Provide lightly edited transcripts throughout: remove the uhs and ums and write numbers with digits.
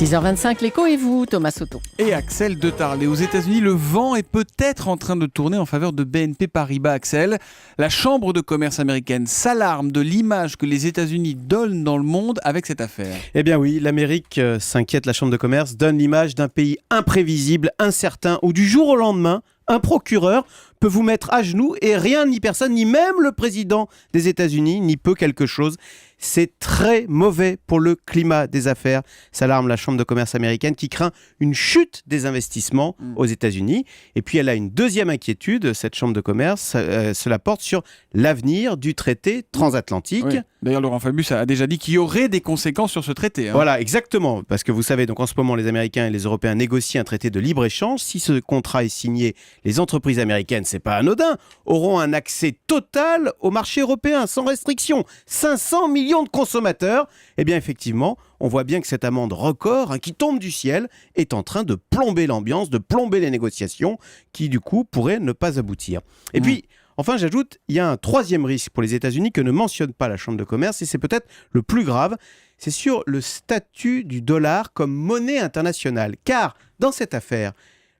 6h25, l'écho et vous, Thomas Soto. Et Axel de Tarlet. Aux États-Unis, le vent est peut-être en train de tourner en faveur de BNP Paribas. Axel, la Chambre de commerce américaine s'alarme de l'image que les États-Unis donnent dans le monde avec cette affaire. Eh bien oui, l'Amérique s'inquiète, la Chambre de commerce donne l'image d'un pays imprévisible, incertain, où du jour au lendemain, un procureur peut vous mettre à genoux et rien ni personne, ni même le président des États-Unis, n'y peut quelque chose. C'est très mauvais pour le climat des affaires, s'alarme la Chambre de commerce américaine qui craint une chute des investissements aux États-Unis. Et puis elle a une deuxième inquiétude, cette Chambre de commerce, cela porte sur l'avenir du traité transatlantique. Oui. D'ailleurs, Laurent Fabius a déjà dit qu'il y aurait des conséquences sur ce traité. Voilà, exactement. Parce que vous savez, donc en ce moment, les Américains et les Européens négocient un traité de libre-échange. Si ce contrat est signé, les entreprises américaines, c'est pas anodin, auront un accès total au marché européen, sans restriction. 500 millions de consommateurs. Eh bien, effectivement, on voit bien que cette amende record, qui tombe du ciel, est en train de plomber l'ambiance, de plomber les négociations, qui du coup pourraient ne pas aboutir. Et puis, enfin, j'ajoute, il y a un troisième risque pour les États-Unis que ne mentionne pas la Chambre de commerce, et c'est peut-être le plus grave, c'est sur le statut du dollar comme monnaie internationale. Car, dans cette affaire,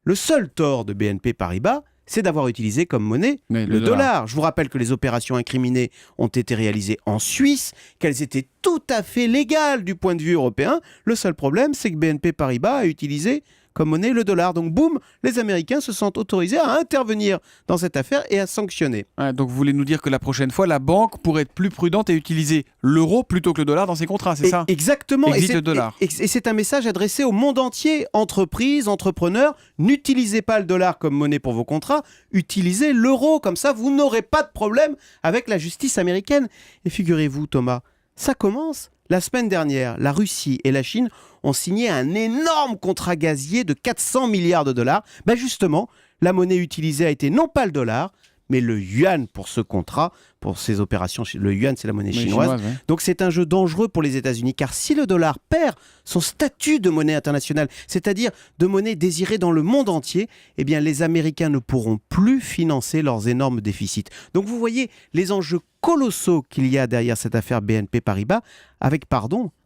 le seul tort de BNP Paribas, c'est d'avoir utilisé comme monnaie le dollar. Je vous rappelle que les opérations incriminées ont été réalisées en Suisse, qu'elles étaient tout à fait légales du point de vue européen. Le seul problème, c'est que BNP Paribas a utilisé comme monnaie le dollar. Donc boum, les Américains se sentent autorisés à intervenir dans cette affaire et à sanctionner. Donc vous voulez nous dire que la prochaine fois, la banque pourrait être plus prudente et utiliser l'euro plutôt que le dollar dans ses contrats, c'est ça ? Exactement. Exit le dollar. Et c'est un message adressé au monde entier. Entreprises, entrepreneurs, n'utilisez pas le dollar comme monnaie pour vos contrats, utilisez l'euro. Comme ça, vous n'aurez pas de problème avec la justice américaine. Et figurez-vous, Thomas, ça commence. La semaine dernière, la Russie et la Chine ont signé un énorme contrat gazier de 400 milliards de dollars. Ben justement, la monnaie utilisée a été non pas le dollar, mais le yuan pour ce contrat, pour ces opérations. Le yuan, c'est la monnaie chinoise. Ouais. Donc c'est un jeu dangereux pour les États-Unis, car si le dollar perd son statut de monnaie internationale, c'est-à-dire de monnaie désirée dans le monde entier, eh bien les Américains ne pourront plus financer leurs énormes déficits. Donc vous voyez les enjeux colossaux qu'il y a derrière cette affaire BNP Paribas, avec,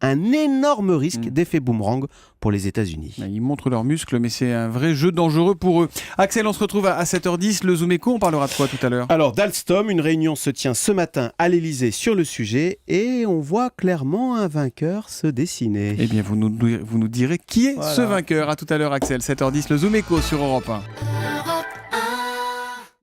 un énorme risque d'effet boomerang pour les États-Unis. Ils montrent leurs muscles, mais c'est un vrai jeu dangereux pour eux. Axel, on se retrouve à 7h10. Le Zoom Echo, on parlera de quoi tout à l'heure ? Alors, d'Alstom, une réunion se tient ce matin à l'Elysée sur le sujet et on voit clairement un vainqueur se dessiner. Eh bien, vous nous direz qui est ce vainqueur. À tout à l'heure, Axel. 7h10, le Zoom Echo sur Europe 1.